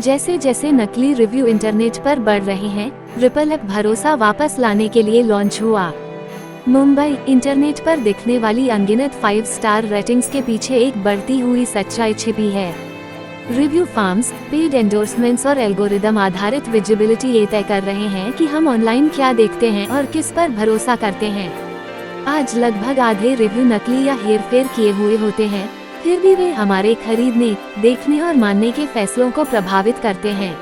जैसे जैसे नकली रिव्यू इंटरनेट पर बढ़ रहे हैं, रिपल ऐप भरोसा वापस लाने के लिए लॉन्च हुआ। मुंबई इंटरनेट पर दिखने वाली अनगिनत 5 स्टार रेटिंग्स के पीछे एक बढ़ती हुई सच्चाई छिपी है। रिव्यू फार्म्स, पेड एंडोर्समेंट्स और एल्गोरिदम आधारित विजिबिलिटी ये तय कर रहे हैं कि हम ऑनलाइन क्या देखते हैं और किस पर भरोसा करते हैं। आज लगभग आधे रिव्यू नकली या हेरफेर किए हुए होते हैं, फिर भी वे हमारे खरीदने, देखने और मानने के फैसलों को प्रभावित करते हैं।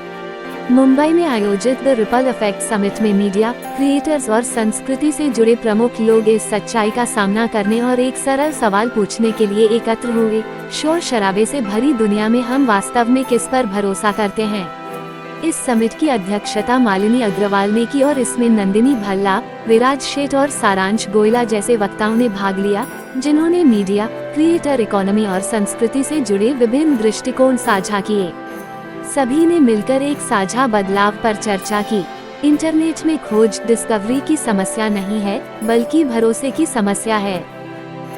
मुंबई में आयोजित द रिपल इफेक्ट समिट में मीडिया, क्रिएटर्स और संस्कृति से जुड़े प्रमुख लोग इस सच्चाई का सामना करने और एक सरल सवाल पूछने के लिए एकत्र हुए। शोर शराबे से भरी दुनिया में हम वास्तव में किस पर भरोसा करते हैं? इस समिट की अध्यक्षता मालिनी अग्रवाल ने की और इसमें नंदिनी भल्ला, विराज शेठ और सारांश गोयला जैसे वक्ताओं ने भाग लिया, जिन्होंने मीडिया, क्रिएटर इकोनॉमी और संस्कृति से जुड़े विभिन्न दृष्टिकोण साझा किए। सभी ने मिलकर एक साझा बदलाव पर चर्चा की। इंटरनेट में खोज डिस्कवरी की समस्या नहीं है, बल्कि भरोसे की समस्या है।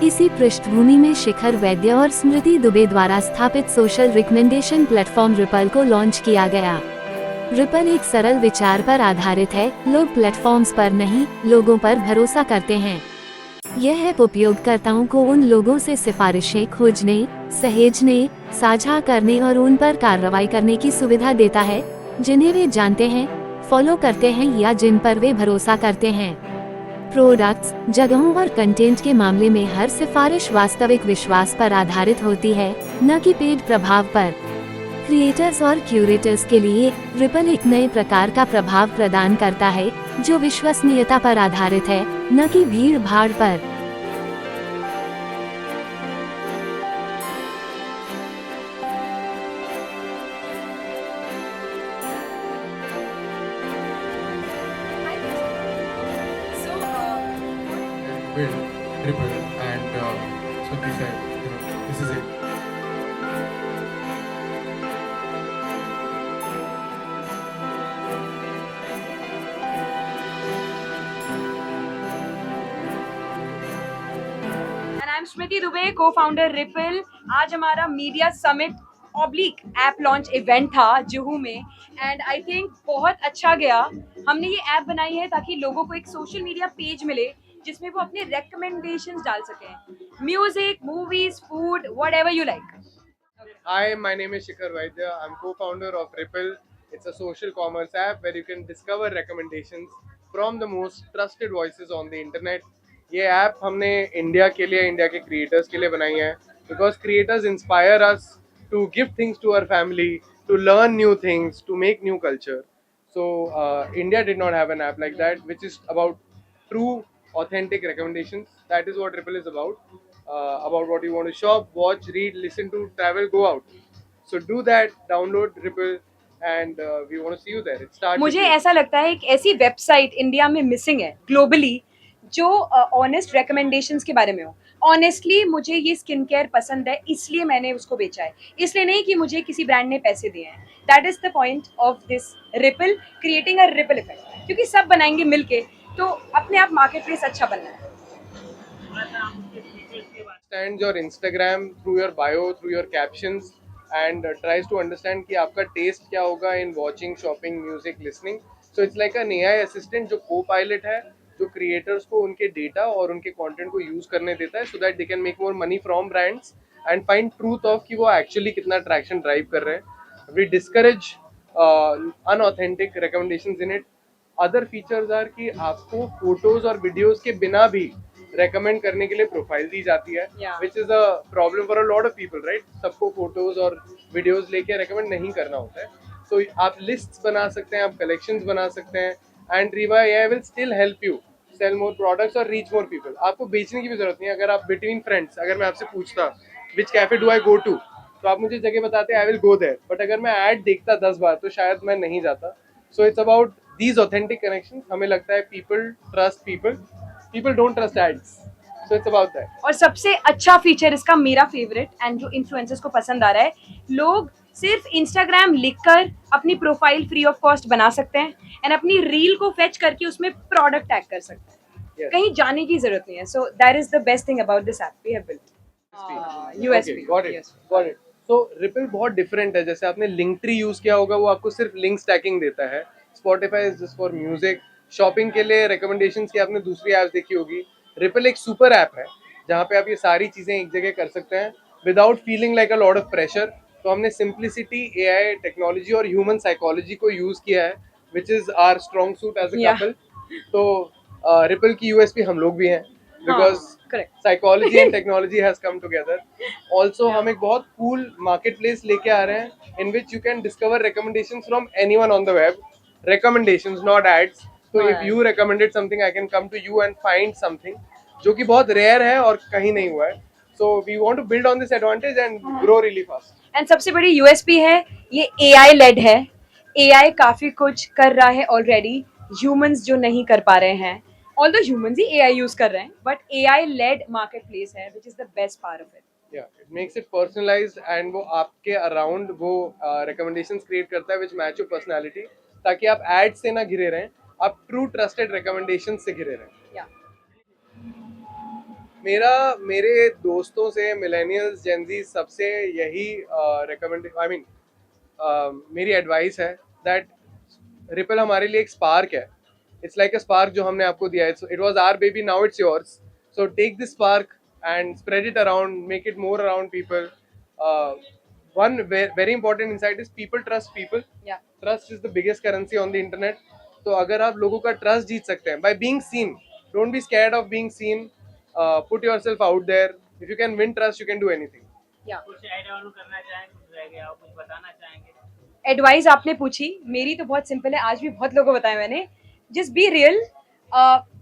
इसी पृष्ठभूमि में शिखर वैद्य और स्मृति दुबे द्वारा स्थापित सोशल रिकमेंडेशन प्लेटफॉर्म रिपल को लॉन्च किया गया। रिपल एक सरल विचार पर आधारित है, लोग प्लेटफॉर्म्स पर नहीं, लोगों पर भरोसा करते हैं। यह ऐप उपयोगकर्ताओं को उन लोगों से सिफारिशें खोजने, सहेजने, साझा करने और उन पर कार्रवाई करने की सुविधा देता है, जिन्हें वे जानते हैं, फॉलो करते हैं या जिन पर वे भरोसा करते हैं। प्रोडक्ट्स, जगहों और कंटेंट के मामले में हर सिफारिश वास्तविक विश्वास पर आधारित होती है, न कि पेड प्रभाव पर। क्रिएटर्स और क्यूरेटर्स के लिए रिपल एक नए प्रकार का प्रभाव प्रदान करता है, जो विश्वसनीयता पर आधारित है, न कि भीड़ भाड़ पर। Build Ripple and so we said, this is it. And I'm Smriti Dubey, co-founder Ripple। आज हमारा media summit oblique app launch event था जुहू में, एंड आई थिंक बहुत अच्छा गया। हमने ये ऐप बनाई है ताकि लोगों को एक सोशल मीडिया पेज मिले जिसमें वो अपने recommendations डाल सकें, music, movies, food, whatever you like। Hi, my name is Shikhar Vaidya. I'm co-founder of Ripple. It's a social commerce app where you can discover recommendations from the most trusted voices on the internet. ये app हमने India के लिए, India के creators के लिए बनाई है, because creators inspire us to give things to our family, to learn new things, to make new culture. So India did not have an app like that, which is about true, authentic recommendations. That is what Ripple is about what you want to shop, watch, read, listen to, travel, go out. So do that, download Ripple, and we want to see you there. It starts. मुझे ऐसा लगता है एक ऐसी website India में missing है globally, जो honest recommendations के बारे में हो। ऑनेस्टली मुझे ये स्किन केयर पसंद है, इसलिए मैंने उसको बेचा है, इसलिए नहीं कि मुझे किसी ब्रांड ने पैसे दिए हैं। That is the point of this ripple, creating a ripple effect, क्योंकि सब बनाएंगे मिलके तो अपने आप मार्केट प्लेस अच्छा बनना है। Understands your Instagram through your bio, through your captions, and tries to understand कि आपका taste क्या होगा in watching, shopping, music, listening. So it's like an AI assistant जो co-pilot है, जो creators को उनके data और उनके content को use करने देता है, so that they can make more money from brands and find truth of कि वो actually कितना traction drive कर रहे हैं. We discourage unauthentic recommendations in it. Other features are कि आपको photos और videos के बिना भी रेकमेंड करने के लिए प्रोफाइल दी जाती है, which is a problem for a lot of people, right. सबको फोटोज और वीडियोस लेके रेकमेंड नहीं करना होता है। तो आप लिस्ट्स बना सकते हैं, आप कलेक्शंस बना सकते हैं, and Riva AI will still help you sell more products और रीच मोर पीपल। आपको बेचने की भी जरूरत नहीं है। अगर आप बिटवीन फ्रेंड्स, अगर मैं आपसे पूछता which cafe do I go to, तो आप मुझे जगह बताते I will go there, but अगर मैं ऐड देखता 10 बार तो शायद मैं नहीं जाता। So it's about these authentic connection. हमें लगता है people trust people don't trust ads, so it's about that. और सबसे अच्छा फीचर इसका मेरा फेवरेट, एंड जो इन्फ्लुएंसर्स को पसंद आ रहा है, लोग सिर्फ इंस्टाग्राम लिखकर अपनी प्रोफाइल फ्री ऑफ कॉस्ट बना सकते हैं, एंड अपनी रील को फेच करके उसमें प्रोडक्ट टैग कर सकते हैं। कहीं जाने की जरूरत नहीं है। So that is the best thing about this app we have built. USP, got it. तो रिपल बहुत डिफरेंट है. जैसे आपने लिंक ट्री यूज किया होगा, वो आपको सिर्फ लिंक स्टैकिंग देता है. Spotify is just for music. Shopping के लिए रिकमेंडेशंस की आपने दूसरी ऐप देखी होगी. रिपल एक सुपर ऐप है जहाँ पे आप ये सारी चीजें एक जगह कर सकते हैं without feeling like a lot of pressure. तो हमने सिंप्लिसिटी, एआई टेक्नोलॉजी और ह्यूमन साइकोलॉजी को यूज किया है, which is our strong suit as a Yeah. Couple. तो रिपल की यूएसपी हम लोग भी हैं, because correct. Psychology and technology has come together. Also हम एक बहुत कूल मार्केट प्लेस लेके आ रहे हैं in which you can discover recommendations from anyone on the web. Recommendations, not ads. So Not if ads. you recommended something, I can come to you and find something जो कि बहुत rare है और कहीं नहीं हुआ है. So we want to build on this advantage and grow really fast. And सबसे बड़ी यूएसपी है ये एआई लेड है. एआई काफी कुछ कर रहा है ऑलरेडी, ह्यूमंस जो नहीं कर पा रहे हैं. ऑल्दो ह्यूमंस ही एआई यूज कर रहे हैं, but AI led marketplace है, which is the best part of it. Yeah, it makes it personalized and वो आपके अराउंड वो recommendations create करता है which match your personality, ताकि आप ads से ना घिरे रहें, आप true trusted recommendations से घिरे रहें. या मेरे दोस्तों से, मिलेनियल्स, जेनजी, सबसे यही मेरी एडवाइस है दैट रिपल हमारे लिए एक स्पार्क है. इट्स लाइक अ स्पार्क जो हमने आपको दिया है. It was our baby, now it's yours. So take this spark and spread it around, make it more around people. One very important insight is people trust people. या Trust is the biggest currency on the internet. तो अगर आप लोगों का trust जीत सकते हैं by being seen, don't be scared of being seen. Put yourself out there. If you can win trust, you can do anything. या कुछ add on करना चाहें, कुछ रह गया, कुछ बताना चाहेंगे? एडवाइस आपने पूछी, मेरी तो बहुत सिंपल है, आज भी बहुत लोगों को बताया मैंने. Just be real.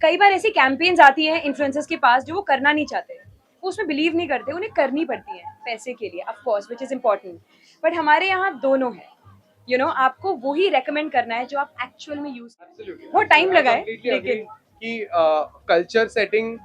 कई बार ऐसी कैंपेन्स आती हैं इन्फ्लुएंसर्स के पास जो वो करना नहीं चाहते, वो उसमें बिलीव नहीं करते, उन्हें करनी पड़ती है पैसे के लिए, of course, which is important. But हमारे यहाँ दोनों है. यू नो, आपको वही रेकमेंड करना है जो आप एक्चुअल में यूज करें. Absolutely. बहुत टाइम I लगा है, completely agree लेकिन कि culture setting,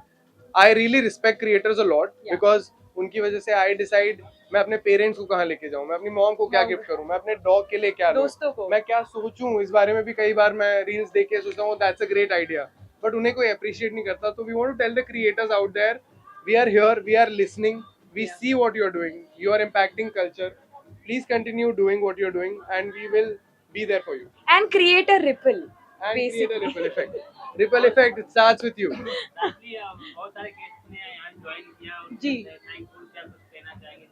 I really respect creators a lot, Yeah. Because उनकी वजह से आई डिसाइड मैं अपने पेरेंट्स को कहाँ लेके जाऊँ, मैं अपनी मॉम को क्या Mom गिफ्ट करूँ, मैं अपने डॉग के लिए क्या लूँ, दोस्तों को. मैं क्या सोचूं. इस बारे में भी कई बार मैं रील्स देख के सोचता हूँ that's a great idea, but उन्हें कोई अप्रिशिएट नहीं करता. तो we want to tell the creators out there, we are here, we are listening, we Yeah. see what you're doing, you are impacting culture, please continue doing what you're doing and we will be there for you and create a ripple. and create a ripple effect. Ripple effect, it starts with you. Lastly, बहुत सारे guest ने यहाँ join किया, जी. Thankful, क्या कुछ कहना चाहेंगे?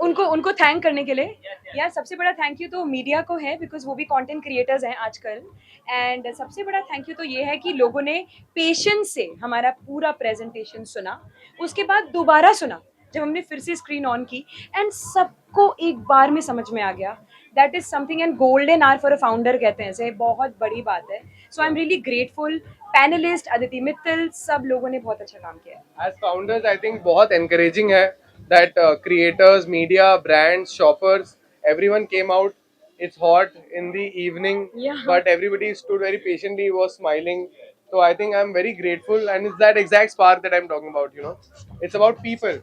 उनको थैंक करने के लिए. Yes. यार सबसे बड़ा थैंक यू तो मीडिया को है, बिकॉज वो भी कंटेंट क्रिएटर्स हैं आजकल. एंड सबसे बड़ा थैंक यू तो ये है कि लोगों ने पेशेंस से हमारा पूरा प्रेजेंटेशन सुना, उसके बाद दोबारा सुना जब हमने फिर से स्क्रीन ऑन की, एंड सबको एक बार में समझ में आ गया. That is something, and golden hour for a founder कहते हैं इसे, बहुत बड़ी बात है. So I am really grateful. Panellist Aditi Mittal, सब लोगों ने बहुत अच्छा काम किया है. As founders, I think बहुत encouraging है that creators, media, brands, shoppers, everyone came out. It's hot in the evening, Yeah. but everybody stood very patiently, was smiling. So I think I'm very grateful, and it's that exact spark that I'm talking about. You know, it's about people.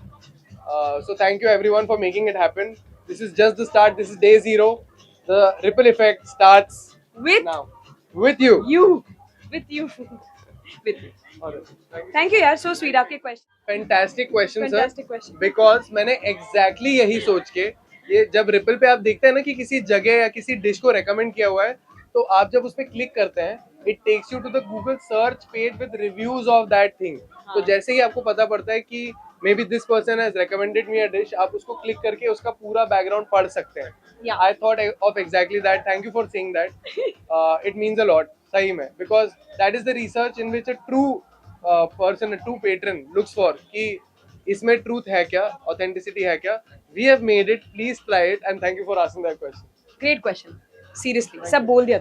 So thank you everyone for making it happen. This is just the start. This is day zero. The ripple effect starts With now with you. with you. With you. Alright. Thank you. Thank you यार, so sweet. आपके question, fantastic question sir. Fantastic question. Because मैंने exactly यही सोच के, ये जब ripple पे आप देखते हैं ना कि किसी जगह या किसी डिश को रेकमेंड किया हुआ है, तो आप जब उस पर क्लिक करते हैं, it takes you to the Google search page with reviews of that thing. तो जैसे ही आपको पता पड़ता है कि maybe this person has recommended me a dish, आप उसको क्लिक करके उसका पूरा बैकग्राउंड पढ़ सकते हैं. Yeah. I thought of exactly that. Thank you for saying that. It means a lot, सही में, because that is the research in which a true person, a true patron looks for कि इसमें truth है क्या, authenticity है क्या. We have made it, please try it, and thank you for asking that question. Great question. Seriously सब बोल दिया.